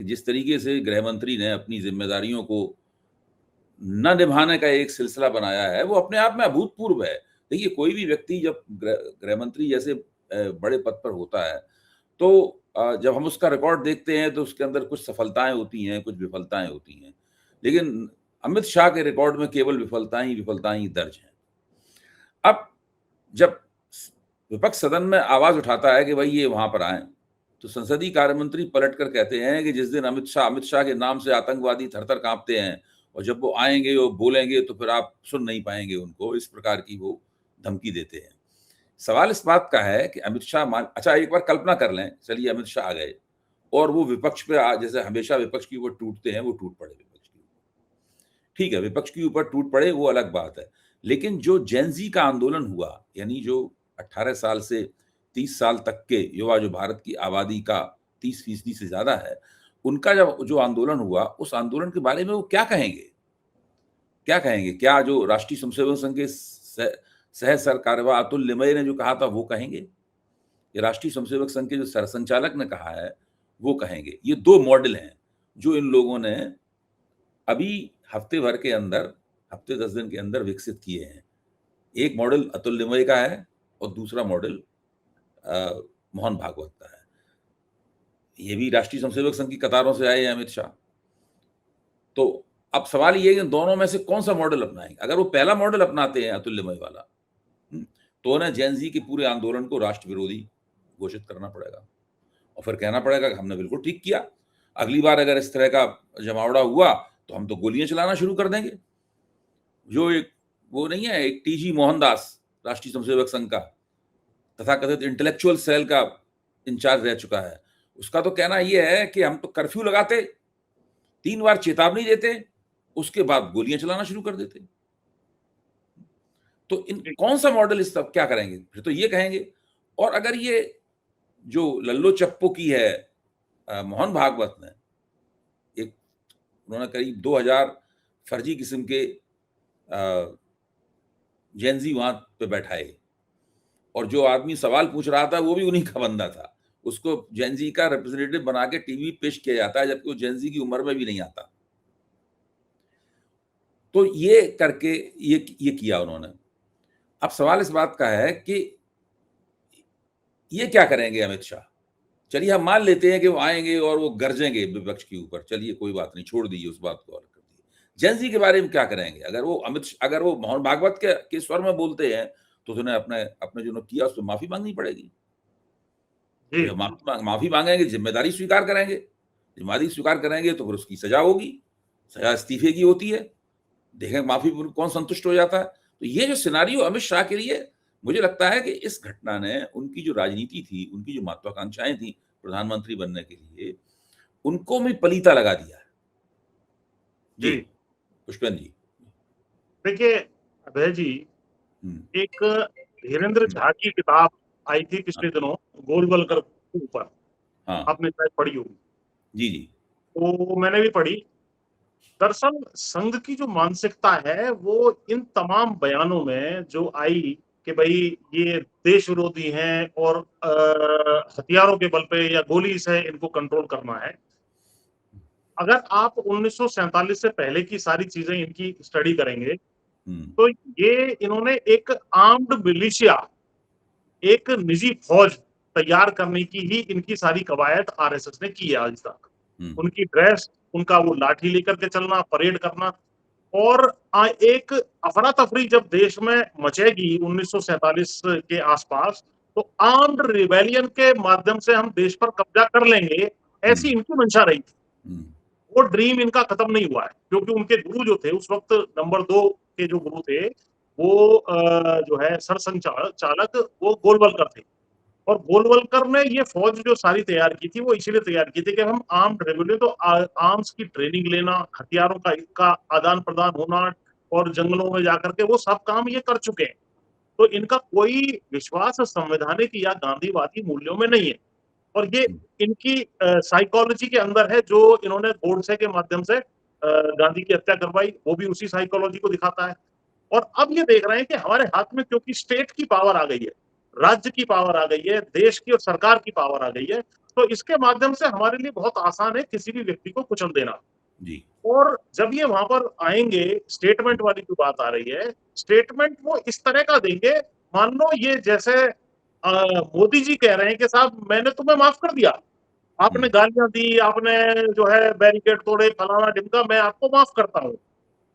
जिस तरीके से गृह मंत्री ने अपनी जिम्मेदारियों को न निभाने का एक सिलसिला बनाया है, वो अपने आप में अभूतपूर्व है। देखिए, कोई भी व्यक्ति जब गृह मंत्री जैसे बड़े पद पर होता है, तो जब हम उसका रिकॉर्ड देखते हैं, तो उसके अंदर कुछ सफलताएँ होती हैं, कुछ विफलताएँ होती हैं। लेकिन अमित शाह के रिकॉर्ड में केवल विफलताएँ ही दर्ज हैं। अब जब विपक्ष सदन में आवाज़ उठाता है कि भई ये वहाँ पर आएँ, तो संसदीय कार्य मंत्री पलट कर कहते हैं कि जिस दिन अमित शाह के नाम से आतंकवादी थर-थर काँपते हैं और जब वो आएँगे और बोलेंगे तो फिर आप सुन नहीं पाएँगे उनको, इस प्रकार की वो धमकी देते हैं। सवाल इस बात का है कि अमित शाह अच्छा, एक बार कल्पना कर लें, चलिए अमित शाह आ गए और वो विपक्ष पे जैसे हमेशा विपक्ष के ऊपर टूटते हैं, वो टूट पड़े विपक्ष के ऊपर। ठीक है, विपक्ष के ऊपर टूट पड़े वो अलग बात है। लेकिन जो जेन ज़ी का आंदोलन हुआ, यानी जो 18 साल से 30 साल तक के युवा, जो भारत की आबादी का 30% से ज़्यादा है, उनका जब जो आंदोलन हुआ, उस आंदोलन के बारे में वो क्या कहेंगे? क्या कहेंगे? क्या जो राष्ट्रीय स्वयंसेवक संघ के सह सरकार्यवाह अतुल लिमये ने जो कहा था, वो कहेंगे? या राष्ट्रीय स्वयंसेवक संघ के जो सरसंचालक ने कहा है, वो कहेंगे? ये 2 मॉडल हैं, जो इन लोगों ने अभी हफ्ते भर के अंदर, हफ्ते 10 दिन के अंदर विकसित किए हैं। एक मॉडल अतुल लिमये का है और दूसरा मॉडल मोहन भागवत का है। ये भी राष्ट्रीय स्वयंसेवक संघ की कतारों से आए हैं अमित शाह। तो अब सवाल ये है कि दोनों में से कौन-सा मॉडल अपनाएँगे? अगर वो पहला मॉडल अपनाते हैं अतुल लिमये वाला, तो उन्हें जेन ज़ी के पूरे आंदोलन को राष्ट्र विरोधी घोषित करना पड़ेगा और फिर कहना पड़ेगा कि हमने बिल्कुल ठीक किया। अगली बार अगर इस तरह का जमावड़ा हुआ, तो हम तो गोलियाँ चलाना शुरू कर देंगे। जो एक वो नहीं है, एक टीजी मोहनदास राष्ट्रीय स्वयंसेवक संघ का तथाकथित इंटेलेक्चुअल सेल का इंचार्ज रह चुका है, उसका तो कहना ये है कि हम तो कर्फ्यू लगाते, 3 बार चेतावनी देते, उसके बाद गोलियां चलाना शुरू कर देते। तो इन कौन सा मॉडल इस सब क्या करेंगे? फिर तो ये कहेंगे। और अगर ये जो लल्लो चप्पो की है मोहन भागवत ने, एक उन्होंने करीब 2000 फर्जी किस्म के जेन ज़ी वहां पे बैठाए और जो आदमी सवाल पूछ रहा था वो भी उन्हीं का बंदा था। उसको जेन ज़ी का रिप्रेजेंटेटिव बना के टीवी पेश किया जाता है, जबकि वो जेन ज़ी की उम्र में भी नहीं आता। तो ये करके ये किया उन्होंने। अब सवाल इस बात का है कि ये क्या करेंगे अमित शाह? चलिए हम मान लेते हैं कि वो आएँगे और वो गरजेंगे विपक्ष के ऊपर, चलिए कोई बात नहीं, छोड़ दीजिए उस बात को और कर दीजिए। जेन ज़ी के बारे में क्या करेंगे? अगर वो मोहन भागवत के स्वर में बोलते हैं, तो उन्हें अपने जो किया उसपे माफ़ी माँगनी पड़ेगी। जब माफ़ी माँगेंगे, ज़िम्मेदारी स्वीकार करेंगे। ज़िम्मेदारी स्वीकार करेंगे तो फिर उसकी सज़ा होगी। सज़ा इस्तीफ़े की होती है। देखें माफ़ी पर कौन संतुष्ट हो जाता है। तो ये जो सिनेरियो अमित शाह के लिए, मुझे लगता है कि इस घटना ने उनकी जो राजनीति थी, उनकी जो महत्वाकांक्षाएँ थी प्रधानमंत्री बनने के लिए, उनको भी पलीता लगा दिया है। जी, पुष्पेंद्र जी। देखिए अभय जी, एक धीरेन्द्र झा की किताब आई थी पिछले दिनों, गोलवलकर के ऊपर, आपने शायद पढ़ी होगी। जी, जी। तो मैंने भी पढ़ी। दरअसल संघ की जो मानसिकता है, वो इन तमाम बयानों में जो आई कि भाई ये देश विरोधी हैं और हथियारों के बल पे या गोली से इनको कंट्रोल करना है। अगर आप 1947 से पहले की सारी चीजें इनकी स्टडी करेंगे, तो ये इन्होंने एक आर्म्ड मिलिशिया, एक निजी फौज तैयार करने की ही इनकी सारी कवायद आरएसएस ने की है आज तक। उनकी ड्रेस, उनका वो लाठी लेकर के चलना, परेड करना, और एक अफरा-तफरी जब देश में मचेगी 1947 के आसपास, तो आर्म्ड रिबेलियन के माध्यम से हम देश पर कब्जा कर लेंगे, ऐसी इनकी मंशा रही थी। वो ड्रीम इनका खत्म नहीं हुआ है, क्योंकि उनके गुरु जो थे उस वक्त, नंबर 2 के जो गुरु थे, वो जो है सरसंघचालक, वो गोलवलकर थे। और गोलवलकर ने ये फौज जो सारी तैयार की थी, वो इसीलिए तैयार की थी कि हम आर्म्ड रेबेलियन, तो आर्म्स की ट्रेनिंग लेना, हथियारों का आदान-प्रदान होना और जंगलों में जाकर के वो सब काम ये कर चुके हैं। तो इनका कोई विश्वास संवैधानिक या गांधीवादी मूल्यों में नहीं है। और ये इनकी साइकोलॉजी के अंदर है, जो इन्होंने गोडसे के माध्यम से गांधी की हत्या करवाई, वो भी उसी साइकोलॉजी को दिखाता है। और अब ये देख रहे हैं कि हमारे हाथ में क्योंकि स्टेट की पावर आ गई है, राज्य की पावर आ गई है, देश की और सरकार की पावर आ गई है, तो इसके माध्यम से हमारे लिए बहुत आसान है किसी भी व्यक्ति को कुचल देना। जी। और जब ये वहां पर आएंगे, स्टेटमेंट वाली जो बात आ रही है, स्टेटमेंट वो इस तरह का देंगे, मान लो ये जैसे मोदी जी कह रहे हैं कि साहब मैंने तुम्हें माफ कर दिया, हुँ, आपने गालियां दी, आपने जो है बैरिकेड तोड़े, फलाना ढिमका, मैं आपको माफ करता हूं।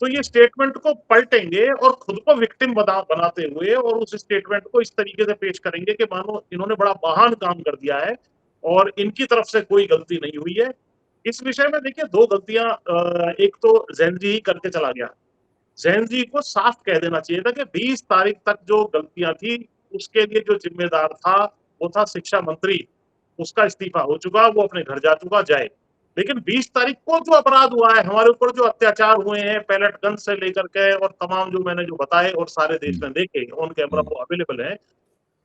तो ये हुँ, स्टेटमेंट को पलटेंगे और खुद को विक्टिम बनाते हुए और उस स्टेटमेंट को इस तरीके से पेश करेंगे कि मानो इन्होंने बड़ा महान काम कर दिया है और इनकी तरफ से कोई गलती नहीं हुई है। इस विषय में देखिए दो गलतियां, एक तो जैन जी ही करके चला गया। जैन जी को साफ कह देना चाहिए था कि 20 तारीख तक जो गलतियां थी उसके लिए जो जिम्मेदार था वो था शिक्षा मंत्री। उसका इस्तीफा हो चुका, वो अपने घर जा चुका, जाए। लेकिन 20 तारीख को जो अपराध हुआ है हमारे ऊपर, जो अत्याचार हुए हैं पैलेट गन से लेकर के और तमाम जो मैंने जो बताए और सारे देश हुँ, में देखे, ऑन कैमरा हुँ, वो अवेलेबल है।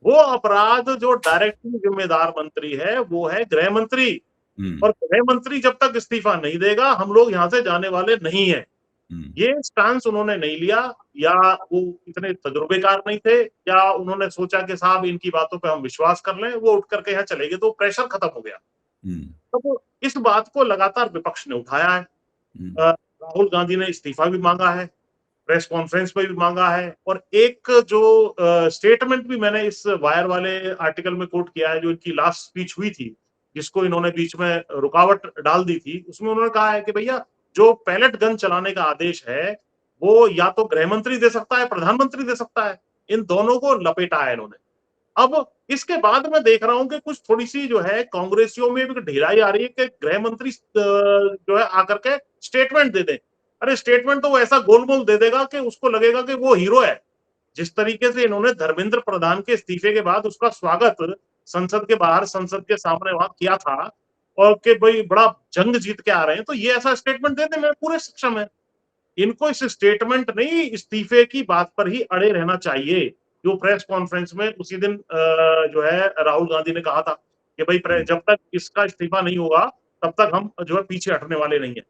वो अपराध जो डायरेक्टली जिम्मेदार मंत्री है वो है गृह मंत्री। हुँ, और गृह मंत्री जब तक इस्तीफा नहीं देगा हम लोग यहाँ से जाने वाले नहीं है। हुँ, ये स्टांस उन्होंने नहीं लिया, या वो इतने तजुर्बेकार नहीं थे, या उन्होंने सोचा कि साहब इनकी बातों पे हम विश्वास कर लें, वो उठ करके यहाँ चले गए, तो प्रेशर खत्म हो गया। हुँ, तो इस बात को लगातार विपक्ष ने उठाया है। हुँ, राहुल गांधी ने इस्तीफा भी मांगा है, प्रेस कॉन्फ्रेंस में भी मांगा है, और एक जो स्टेटमेंट भी मैंने इस वायर वाले आर्टिकल में कोट किया है, जो इनकी लास्ट स्पीच हुई थी, जिसको इन्होंने बीच में रुकावट डाल दी थी, उसमें उन्होंने कहा है कि भैया जो पैलेट गन चलाने का आदेश है वो या तो गृह मंत्री दे सकता है, प्रधानमंत्री दे सकता है। इन दोनों को लपेटा है इन्होंने। अब इसके बाद मैं देख रहा हूं कि कुछ थोड़ी सी जो है कांग्रेसियों में भी ढिलाई आ रही है कि गृह मंत्री जो है आकर के स्टेटमेंट दे दे। अरे स्टेटमेंट तो वो ऐसा गोल-मोल दे देगा कि उसको लगेगा कि वो हीरो है। जिस तरीके से इन्होंने धर्मेंद्र प्रधान के इस्तीफे के बाद उसका स्वागत संसद के बाहर, संसद के सामने वहां किया था, और कि भाई बड़ा जंग जीत के आ रहे हैं, तो ये ऐसा स्टेटमेंट देने में पूरे सक्षम है। इनको इस स्टेटमेंट नहीं, इस्तीफे की बात पर ही अड़े रहना चाहिए। जो प्रेस कॉन्फ्रेंस में उसी दिन जो है राहुल गांधी ने कहा था कि भाई हुँ, जब तक इसका इस्तीफा नहीं होगा तब तक हम जो है पीछे हटने वाले नहीं है।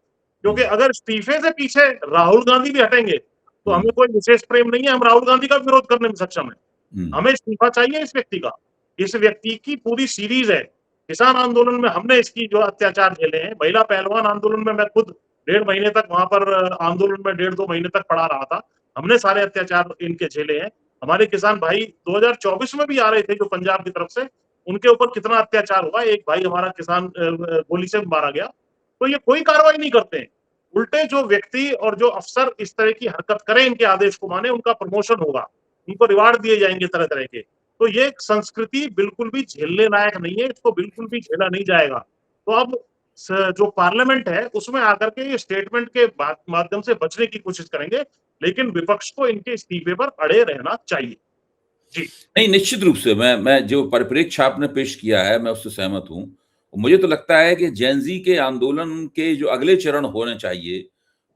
क्योंकि हुँ, अगर इस्तीफे से पीछे राहुल गांधी भी हटेंगे तो हुँ, हमें कोई विशेष प्रेम नहीं है, हम राहुल गांधी का विरोध करने में सक्षम है। हुँ, हमें इस्तीफा चाहिए इस व्यक्ति का। इस व्यक्ति की पूरी सीरीज है। किसान आंदोलन में हमने इसकी जो अत्याचार झेले हैं, महिला पहलवान आंदोलन में मैं खुद 1.5 महीने तक वहां पर आंदोलन में 1.5-2 महीने तक पड़ा रहा था। हमने सारे अत्याचार इनके झेले हैं। हमारे किसान भाई 2024 में भी आ रहे थे जो पंजाब की तरफ से, उनके ऊपर कितना अत्याचार हुआ। एक भाई हमारा किसान गोली से मारा गया। तो ये कोई कार्रवाई नहीं करते हैं। उल्टे जो व्यक्ति और जो अफसर इस तरह की हरकत करें, इनके आदेश को माने, उनका प्रमोशन होगा, उनको रिवार्ड दिए जाएंगे तरह तरह के। तो ये संस्कृति बिल्कुल भी झेलने लायक नहीं है, इसको बिल्कुल भी झेला नहीं जाएगा। तो अब जो पार्लियामेंट है उसमें आकर के ये स्टेटमेंट के माध्यम से बचने की कोशिश करेंगे, लेकिन विपक्ष को इनके इस्तीफे पर अड़े रहना चाहिए। जी। नहीं, निश्चित रूप से मैं जो परिप्रेक्ष्य आपने पेश किया है, मैं उससे सहमत हूँ। मुझे तो लगता है कि जेन ज़ी के आंदोलन के जो अगले चरण होने चाहिए,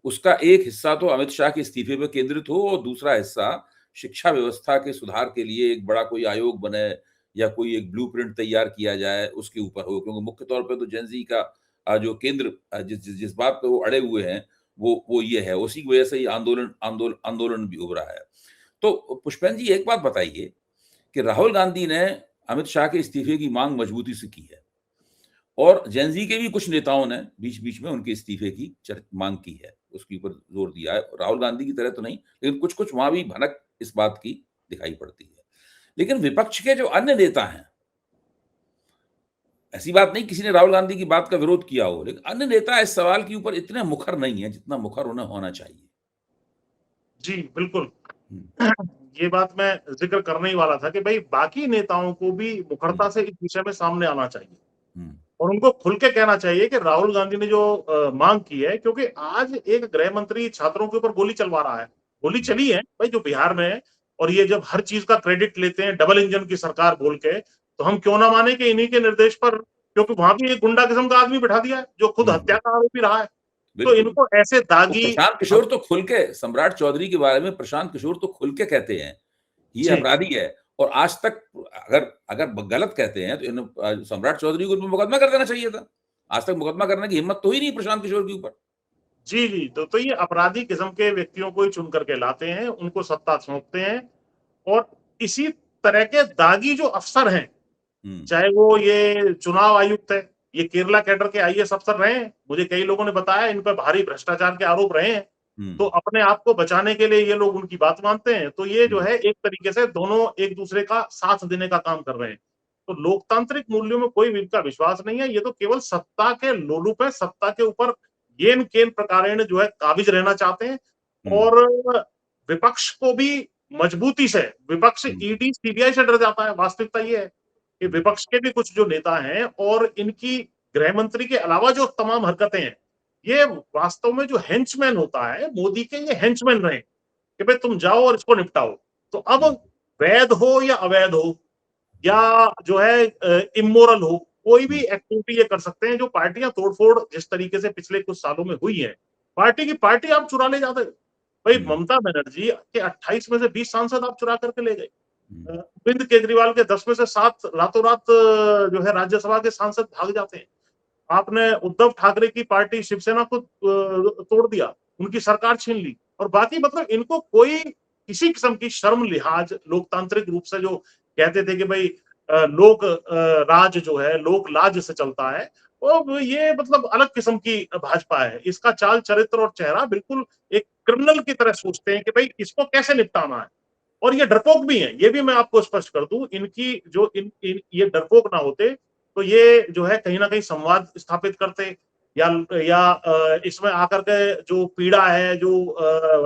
उसका एक हिस्सा तो अमित शाह के इस्तीफे पे केंद्रित हो और दूसरा हिस्सा शिक्षा व्यवस्था के सुधार के लिए एक बड़ा कोई आयोग बने या कोई एक ब्लूप्रिंट तैयार किया जाए, उसके ऊपर हो। क्योंकि मुख्य तौर पे तो जेन ज़ी का जो केंद्र जिस बात पे वो अड़े हुए हैं, वो ये है। उसी की वजह से ये आंदोलन भी उभरा है। तो पुष्पेंद्र जी, एक बात बताइए कि राहुल गांधी ने अमित शाह के इस्तीफे की मांग मजबूती से की है और जेनजी के भी कुछ नेताओं ने बीच-बीच में उनके इस्तीफे की मांग की है, उसके ऊपर जोर दिया है। राहुल गांधी की तरह तो नहीं, लेकिन कुछ-कुछ वहाँ भी भनक इस बात की दिखाई पड़ती है। लेकिन विपक्ष के जो अन्य नेता हैं, ऐसी बात नहीं किसी ने राहुल गांधी की बात का विरोध किया हो, लेकिन अन्य नेता इस सवाल के ऊपर इतने मुखर नहीं है, जितना मुखर उन्हें होना चाहिए। जी, बिल्कुल। हुँ, ये बात मैं ज़िक्र करने ही वाला था कि भई बाकी नेताओं को भी हुँ, मुखरता से इस विषय में सामने आना चाहिए। हुँ, और उनको खुल के कहना चाहिए कि राहुल गांधी ने जो मांग की है, क्योंकि आज एक गृह मंत्री छात्रों के ऊपर गोली चलवा रहा है। गोली हुँ, चली है भाई जो बिहार में है, और ये जब हर चीज का क्रेडिट लेते हैं डबल इंजन की सरकार बोल के, तो हम क्यों ना माने कि इन्हीं के निर्देश पर, क्योंकि वहां भी एक गुंडा किस्म का आदमी बिठा दिया है जो खुद हुँ, हत्या का आरोपी रहा है। तो बिल्कुल। इनको ऐसे वो दागी प्रशांत हम। किशोर तो खुल के सम्राट चौधरी के बारे में प्रशांत किशोर तो खुल के कहते हैं, ये जी। अपराधी है और आज तक अगर अगर गलत कहते हैं तो सम्राट चौधरी को मुकदमा कर देना चाहिए था। आज तक मुकदमा करने की हिम्मत तो ही नहीं प्रशांत किशोर के ऊपर। जी, जी। तो ये अपराधी किस्म के व्यक्तियों को ही चुन करके लाते हैं, उनको सत्ता सौंपते हैं, और इसी तरह के दागी जो अफ़सर हैं, चाहे वो ये चुनाव आयुक्त है, ये केरला कैडर के आईएएस अफसर रहे हैं, मुझे कई लोगों ने बताया इन पर भारी भ्रष्टाचार के आरोप रहे हैं, तो अपने आप को बचाने के लिए ये लोग उनकी बात मानते हैं। तो ये जो है एक तरीके से दोनों एक दूसरे का साथ देने का काम कर रहे हैं। तो लोकतांत्रिक मूल्यों में कोई इनका विश्वास नहीं है, ये तो केवल सत्ता के लोलुप है, सत्ता के ऊपर येन-केन प्रकारेण जो है काबिज रहना चाहते हैं और विपक्ष को भी मजबूती से विपक्ष ईडी, सीबीआई से डर जाता है। वास्तविकता ये है कि विपक्ष के भी कुछ जो नेता हैं और इनकी गृह मंत्री के अलावा जो तमाम हरकतें हैं, ये वास्तव में जो हेंचमैन होता है, मोदी के ये हेंचमैन रहे कि भाई तुम जाओ और इसको निपटाओ। तो अब वैध हो या अवैध हो या जो है इमोरल हो, कोई भी एक्टिविटी ये कर सकते हैं जो पार्टियां तोड़-फोड़ जिस तरीके से पिछले कुछ सालों में हुई है। पार्टी की पार्टी आप चुरा ले जाते हो। भाई ममता बनर्जी के 28 में से 20 सांसद आप चुरा करके ले गए। अरविंद केजरीवाल के 10 में से 7 रातों-रात जो है राज्यसभा के सांसद भाग जाते हैं। आपने उद्धव ठाकरे की पार्टी शिवसेना को तोड़ दिया, उनकी सरकार छीन ली और बाकी मतलब इनको कोई किसी किस्म की शर्म लिहाज लोकतांत्रिक रूप से जो कहते थे कि भाई लोक राज जो है लोक लाज से चलता है, वो ये मतलब अलग किस्म की भाजपा है। इसका चाल चरित्र और चेहरा बिल्कुल एक क्रिमिनल की तरह सोचते हैं कि भाई इसको कैसे निपटाना है और ये डरपोक भी हैं। ये भी मैं आपको स्पष्ट कर दूं, इनकी जो ये डरपोक ना होते तो ये जो है कहीं ना कहीं संवाद स्थापित करते या इसमें आकर के जो पीड़ा है जो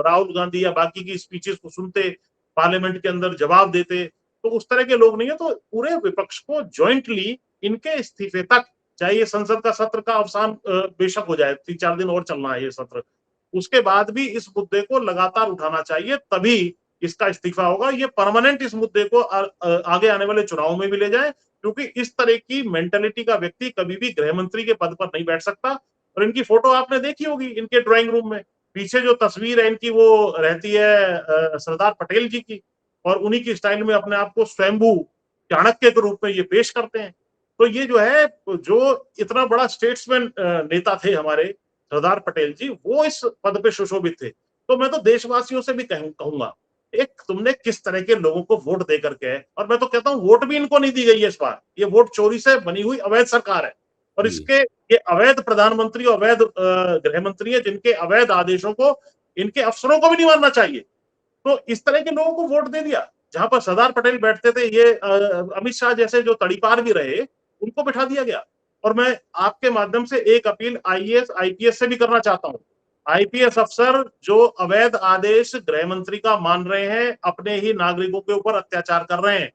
राहुल गांधी या बाकी की स्पीचेस को सुनते पार्लियामेंट के अंदर जवाब देते, तो उस तरह के लोग नहीं है। तो पूरे विपक्ष को ज्वाइंटली इनके इस्तीफे तक, चाहे ये संसद का सत्र का अवसान बेशक हो जाए, 3-4 दिन और चलना है ये सत्र, उसके बाद भी इस मुद्दे को लगातार उठाना चाहिए, तभी इसका इस्तीफा होगा। ये परमानेंट इस मुद्दे को आगे आने वाले चुनाव में भी ले जाए, क्योंकि इस तरह की मेंटेलिटी का व्यक्ति कभी भी गृह मंत्री के पद पर नहीं बैठ सकता। और इनकी फोटो आपने देखी होगी इनके ड्राइंग रूम में, पीछे जो तस्वीर है इनकी वो रहती है सरदार पटेल जी की, और उन्हीं की स्टाइल में अपने आप को स्वयंभू चाणक्य के रूप में ये पेश करते हैं। तो ये जो है जो इतना बड़ा स्टेट्समैन नेता थे हमारे सरदार पटेल जी, वो इस पद पे सुशोभित थे। तो मैं तो देशवासियों से भी कहूंगा, एक तुमने किस तरह के लोगों को वोट दे करके, और मैं तो कहता हूं वोट भी इनको नहीं दी गई है इस बार, ये वोट चोरी से बनी हुई अवैध सरकार है और इसके ये अवैध प्रधानमंत्री अवैध गृह मंत्री है जिनके अवैध आदेशों को इनके अफसरों को भी नहीं मानना चाहिए। तो इस तरह के लोगों को वोट दे दिया। जहां पर सरदार पटेल बैठते थे, ये अमित शाह जैसे जो तड़ीपार भी रहे उनको बिठा दिया गया। और मैं आपके माध्यम से एक अपील आईएएस आईपीएस से भी करना चाहता हूं। आईपीएस अफसर जो अवैध आदेश गृह मंत्री का मान रहे हैं, अपने ही नागरिकों के ऊपर अत्याचार कर रहे हैं,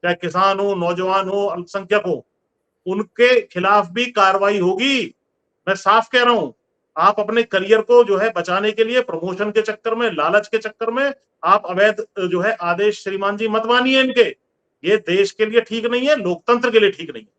चाहे किसान हो, नौजवान हो, अल्पसंख्यक हो, उनके खिलाफ भी कार्रवाई होगी। मैं साफ कह रहा हूं, आप अपने करियर को जो है बचाने के लिए प्रमोशन के चक्कर में, लालच के चक्कर में आप अवैध जो है आदेश श्रीमान जी मत मानिए इनके। ये देश के लिए ठीक नहीं है, लोकतंत्र के लिए ठीक नहीं है।